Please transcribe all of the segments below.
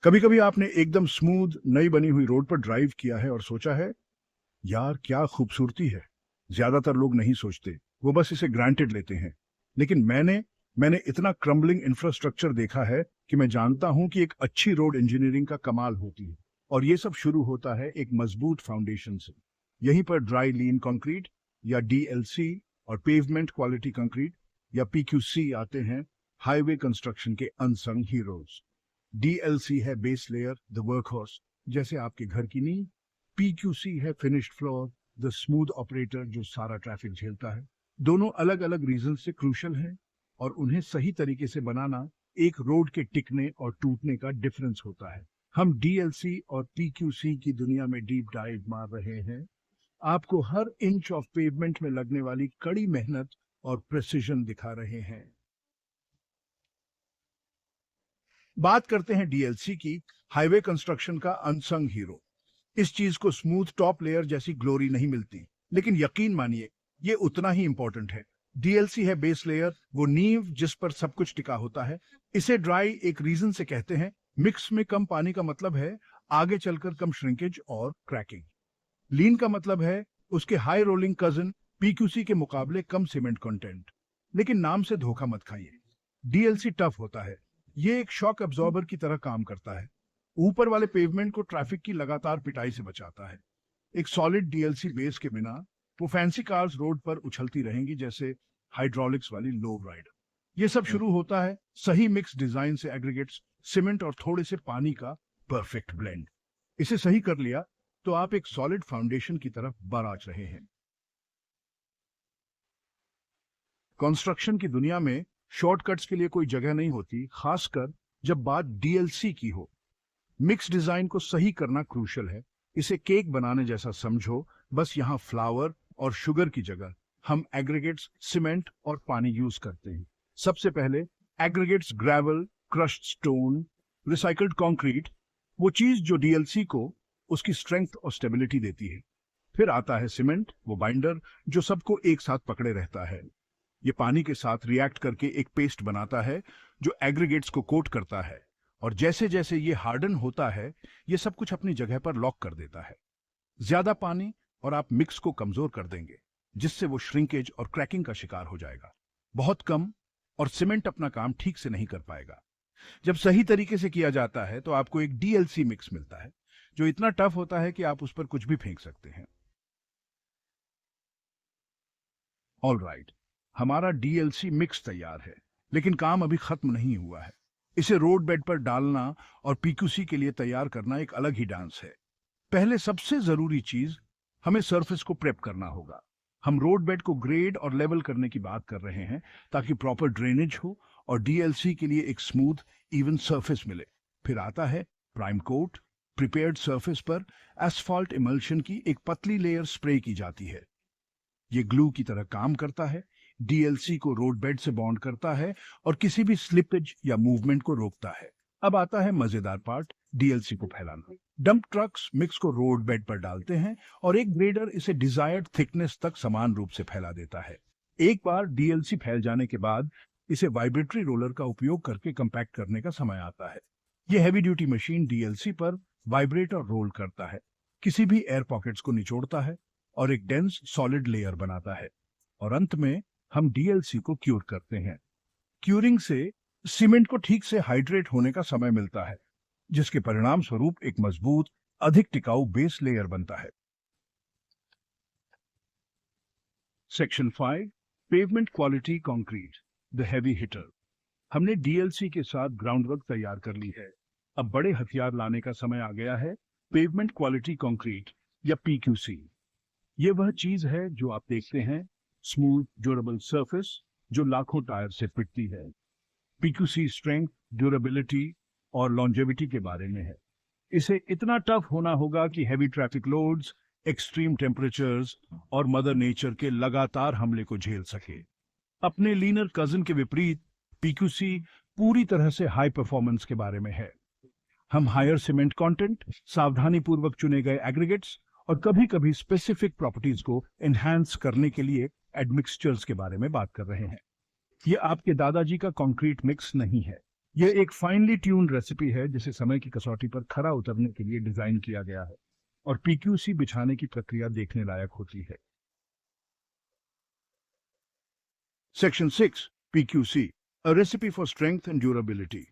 कभी कभी आपने एकदम स्मूथ नई बनी हुई रोड पर ड्राइव किया है और सोचा है, यार क्या खूबसूरती है। ज्यादातर लोग नहीं सोचते, वो बस इसे ग्रांटेड लेते हैं। लेकिन मैंने इतना क्रम्बलिंग इंफ्रास्ट्रक्चर देखा है कि मैं जानता हूं कि एक अच्छी रोड इंजीनियरिंग का कमाल होती है। और ये सब शुरू होता है एक मजबूत फाउंडेशन से। यहीं पर ड्राई लीन कंक्रीट या डीएलसी और पेवमेंट क्वालिटी कंक्रीट या पीक्यूसी आते हैं, हाईवे कंस्ट्रक्शन के अनसंग हीरोज। डीएलसी है बेस लेयर, द वर्कहॉर्स, जैसे आपके घर की नींव। पीक्यूसी है finished floor, the smooth operator जो सारा ट्रैफिक झेलता है। दोनों अलग अलग रीजन से क्रूशल हैं, और उन्हें सही तरीके से बनाना एक रोड के टिकने और टूटने का डिफरेंस होता है। हम डीएलसी और पीक्यूसी की दुनिया में डीप डाइव मार रहे हैं, आपको हर इंच ऑफ पेवमेंट में लगने वाली कड़ी मेहनत और प्रेसिजन दिखा रहे हैं। बात करते हैं डीएलसी की, हाईवे कंस्ट्रक्शन का अनसंग हीरो। इस चीज को स्मूथ टॉप लेयर जैसी ग्लोरी नहीं मिलती, लेकिन यकीन मानिए ये उतना ही इंपॉर्टेंट है। डीएलसी है बेस लेयर, वो नींव जिस पर सब कुछ टिका होता है। इसे ड्राई एक रीजन से कहते हैं। मिक्स में कम पानी का मतलब है आगे चलकर कम श्रिंकेज और क्रैकिंग। लीन का मतलब है उसके हाई रोलिंग कजन पीक्यूसी के मुकाबले कम सीमेंट कंटेंट। लेकिन नाम से धोखा मत खाइए, डीएलसी टफ होता है। ये एक शॉक अब्जॉर्बर की तरह काम करता है। ऊपर वाले पेवमेंट को ट्रैफिक की लगातार पिटाई से बचाता है। एक सॉलिड डीएलसी बेस के बिना वो फैंसी कार्स रोड पर उछलती रहेंगी जैसे हाइड्रोलिक्स वाली लो राइडर। ये सब शुरू होता है सही मिक्स डिजाइन से, एग्रीगेट्स, सीमेंट और थोड़े से पानी का परफेक्ट ब्लेंड। इसे सही कर लिया तो आप एक सॉलिड फाउंडेशन की तरफ बराज रहे हैं। कंस्ट्रक्शन की दुनिया में शॉर्टकट्स के लिए कोई जगह नहीं होती, खासकर जब बात डीएलसी की हो। मिक्स डिजाइन को सही करना क्रूशल है। इसे केक बनाने जैसा समझो, बस यहाँ फ्लावर और शुगर की जगह हम एग्रीगेट्स, सीमेंट और पानी यूज करते हैं। सबसे पहले aggregates, gravel, crushed stone, recycled concrete, वो चीज जो डीएलसी को उसकी स्ट्रेंथ और स्टेबिलिटी देती है। फिर आता है सीमेंट, वो बाइंडर जो सबको एक साथ पकड़े रहता है। ये पानी के साथ रिएक्ट करके एक पेस्ट बनाता है जो एग्रीगेट्स को कोट करता है, और जैसे जैसे ये हार्डन होता है ये सब कुछ अपनी जगह पर लॉक कर देता है। ज्यादा पानी और आप मिक्स को कमजोर कर देंगे, जिससे वो श्रिंकेज और क्रैकिंग का शिकार हो जाएगा। बहुत कम और सीमेंट अपना काम ठीक से नहीं कर पाएगा। जब सही तरीके से किया जाता है तो आपको एक डीएलसी मिक्स मिलता है जो इतना टफ होता है कि आप उस पर कुछ भी फेंक सकते हैं। ऑल राइट, हमारा डीएलसी मिक्स तैयार है, लेकिन काम अभी खत्म नहीं हुआ है। इसे रोड बेड पर डालना और पीक्यूसी के लिए तैयार करना एक अलग ही डांस है। पहले सबसे जरूरी चीज, हमें सरफेस को प्रेप करना होगा। हम रोड बेड को ग्रेड और लेवल करने की बात कर रहे हैं ताकि प्रॉपर ड्रेनेज हो और डीएलसी के लिए एक स्मूथ इवन सरफेस मिले। फिर आता है प्राइम कोट। प्रिपेयर्ड सरफेस पर एसफॉल्ट इमल्शन की एक पतली लेयर स्प्रे की जाती है। ये ग्लू की तरह काम करता है, डीएलसी को रोड बेड से बॉन्ड करता है और किसी भी स्लिपेज या मूवमेंट को रोकता है। अब आता है मजेदार पार्ट, डीएलसी को फैलाना। डंप ट्रक्स मिक्स को रोड बेड पर डालते हैं और एक ग्रेडर इसे डिजायर्ड थिकनेस तक समान रूप से फैला देता है। एक बार डीएलसी फैल जाने के बाद इसे वाइब्रेटरी रोलर का उपयोग करके कंपैक्ट करने का समय आता है। यह हैवी ड्यूटी मशीन डीएलसी पर वाइब्रेट और रोल करता है, किसी भी एयर पॉकेट्स को निचोड़ता है और एक डेंस सॉलिड लेयर बनाता है। और अंत में हम डीएलसी को क्यूर करते हैं। क्यूरिंग से सीमेंट को ठीक से हाइड्रेट होने का समय मिलता है, जिसके परिणाम स्वरूप एक मजबूत, अधिक टिकाऊ बेस लेयर बनता है। Section 5, pavement quality concrete, the heavy hitter. हमने डीएलसी के साथ ग्राउंडवर्क तैयार कर ली है। अब बड़े हथियार लाने का समय आ गया है, पेवमेंट क्वालिटी कंक्रीट या पीक्यूसी। ये वह चीज है जो आप देखते हैं, स्मूथ ड्यूरेबल सरफेस जो लाखों टायर से पिटती है। पीक्यूसी स्ट्रेंथ, ड्यूरेबिलिटी और लॉन्जेविटी के बारे में है। इसे इतना टफ होना होगा कि heavy traffic loads, extreme temperatures और मदर नेचर के लगातार हमले को झेल सके। अपने लीनर कजन के विपरीत पीक्यूसी पूरी तरह से हाई परफॉर्मेंस के बारे में है। हम हायर सीमेंट कंटेंट, सावधानी पूर्वक चुने गए एग्रीगेट्स और कभी कभी स्पेसिफिक प्रॉपर्टीज को एनहांस करने के लिए एडमिक्सचर्स के बारे में बात कर रहे हैं। ये आपके दादाजी का कंक्रीट मिक्स नहीं है, यह एक फाइनली ट्यून्ड रेसिपी है जिसे समय की कसौटी पर खरा उतरने के लिए डिजाइन किया गया है और पीक्यूसी बिछाने की प्रक्रिया देखने लायक होती है। Section 6 PQC, a recipe for strength and durability.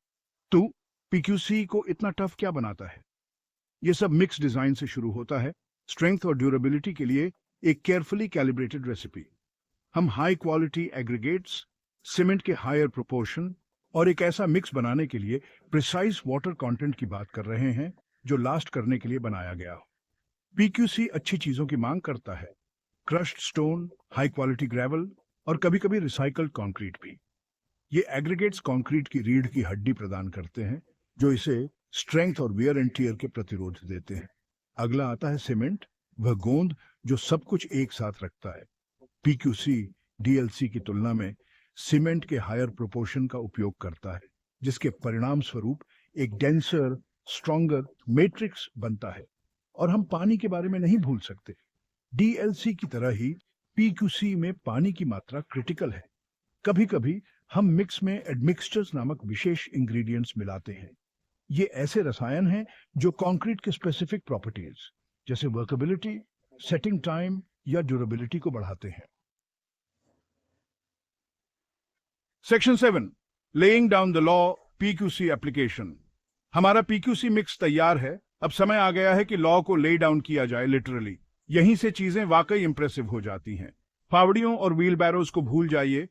तो पीक्यूसी को इतना टफ क्या बनाता है? यह सब मिक्स डिजाइन से शुरू होता है। स्ट्रेंथ और ड्यूरेबिलिटी के लिए एक केयरफुली कैलिब्रेटेड रेसिपी। हम हाई क्वालिटी एग्रीगेट्स, सीमेंट के हायर प्रोपोर्शन और एक ऐसा मिक्स बनाने के लिए प्रिसाइज वाटर कंटेंट की बात कर रहे हैं जो लास्ट करने के लिए बनाया गया हो। पीक्यूसी अच्छी चीजों की मांग करता है, crushed stone, high quality gravel और कभी-कभी रिसाइकल्ड कंक्रीट भी। ये एग्रीगेट्स कंक्रीट की रीढ़ की हड्डी प्रदान करते हैं जो इसे स्ट्रेंथ और वियर एंड टियर के प्रतिरोध देते हैं। अगला आता है सीमेंट, वह गोंद जो सब कुछ एक साथ रखता है। पीक्यूसी डीएलसी की तुलना में सीमेंट के हायर प्रोपोर्शन का उपयोग करता है, जिसके परिणाम स्वरूप एक डेंसर, स्ट्रॉन्गर मैट्रिक्स बनता है। और हम पानी के बारे में नहीं भूल सकते। डीएलसी की तरह ही पीक्यूसी में पानी की मात्रा क्रिटिकल है। कभी-कभी हम मिक्स में एडमिक्सचर्स नामक विशेष इंग्रेडिएंट्स मिलाते हैं। ये ऐसे रसायन हैं जो कंक्रीट के स्पेसिफिक प्रॉपर्टीज जैसे वर्केबिलिटी, सेटिंग टाइम या ड्यूरेबिलिटी को बढ़ाते हैं। Section 7 laying down the law PQC application. हमारा पीक्यूसी मिक्स तैयार है। अब समय आ गया है कि लॉ को ले डाउन किया जाए लिटरली। यहीं से चीजें वाकई इंप्रेसिव हो जाती हैं। फावड़ियों और व्हील बैरोज को भूल जाइए।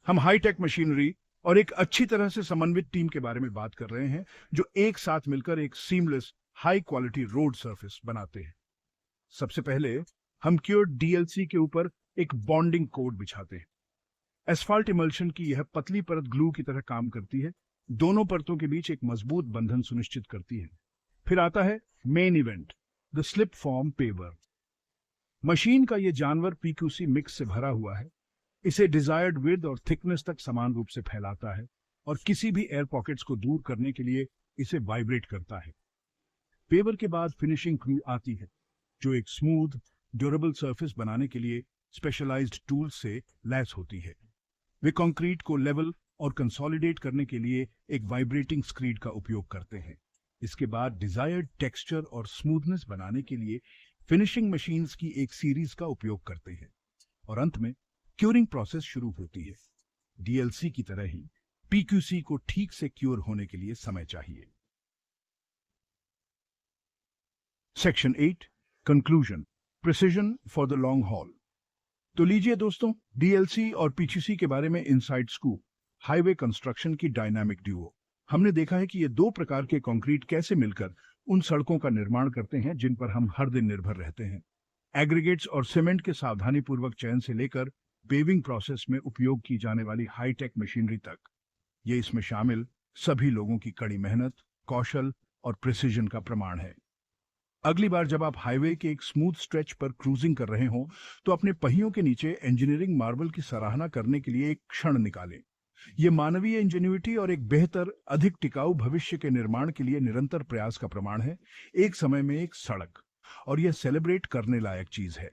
हम हाईटेक मशीनरी और एक अच्छी तरह से समन्वित टीम के बारे में बात कर रहे हैं जो एक साथ मिलकर एक seamless high quality road surface बनाते हैं। सबसे पहले हम क्योर्ड डीएलसी के ऊपर एक बॉन्डिंग कोट बिछाते हैं। एस्फाल्ट इमल्शन की यह पतली परत ग्लू की तरह काम करती है, दोनों परतों के बीच एक मजबूत बंधन सुनिश्चित करती है। फिर आता है main event, the slip form paver. Machine का यह जानवर पीक्यूसी मिक्स से भरा हुआ है। इसे डिजायर्ड विड्थ और थिकनेस तक समान रूप से फैलाता है और किसी भी एयर पॉकेट्स को दूर करने के लिए इसे वाइब्रेट करता है। पेवर के बाद फिनिशिंग क्रू आती है जो एक स्मूथ, ड्यूरेबल सरफेस बनाने के लिए स्पेशलाइज्ड टूल्स से लैस होती है। वे कंक्रीट को लेवल और कंसोलिडेट करने के लिए एक वाइब्रेटिंग स्क्रीड का उपयोग करते हैं। इसके बाद डिजायर्ड टेक्सचर और स्मूथनेस बनाने के लिए फिनिशिंग मशीन्स की एक सीरीज का उपयोग करते हैं और अंत में क्यूरिंग प्रोसेस शुरू होती है। डीएलसी की तरह ही पीक्यूसी को ठीक से क्योर होने के लिए समय चाहिए। Section 8 conclusion, precision for the long haul. तो लीजिए दोस्तों, डीएलसी और पीक्यूसी के बारे में इनसाइड स्कूप, हाईवे कंस्ट्रक्शन की डायनामिक ड्यूओ। हमने देखा है कि ये दो प्रकार के कंक्रीट कैसे मिलकर उन सड़कों का निर्माण करते हैं जिन पर हम हर दिन निर्भर रहते हैं। एग्रीगेट्स और सीमेंट के सावधानीपूर्वक चयन से लेकर पेविंग प्रोसेस में उपयोग की जाने वाली हाईटेक मशीनरी तक, ये इसमें शामिल सभी लोगों की कड़ी मेहनत, कौशल और प्रिसिजन का प्रमाण है। अगली बार जब आप हाईवे के एक स्मूथ स्ट्रेच पर क्रूजिंग कर रहे हो तो अपने पहियों के नीचे इंजीनियरिंग मार्वल की सराहना करने के लिए एक क्षण निकालें। ये मानवीय इंजेन्युइटी और एक बेहतर, अधिक टिकाऊ भविष्य के निर्माण के लिए निरंतर प्रयास का प्रमाण है। एक समय में एक सड़क, और यह सेलिब्रेट करने लायक चीज है।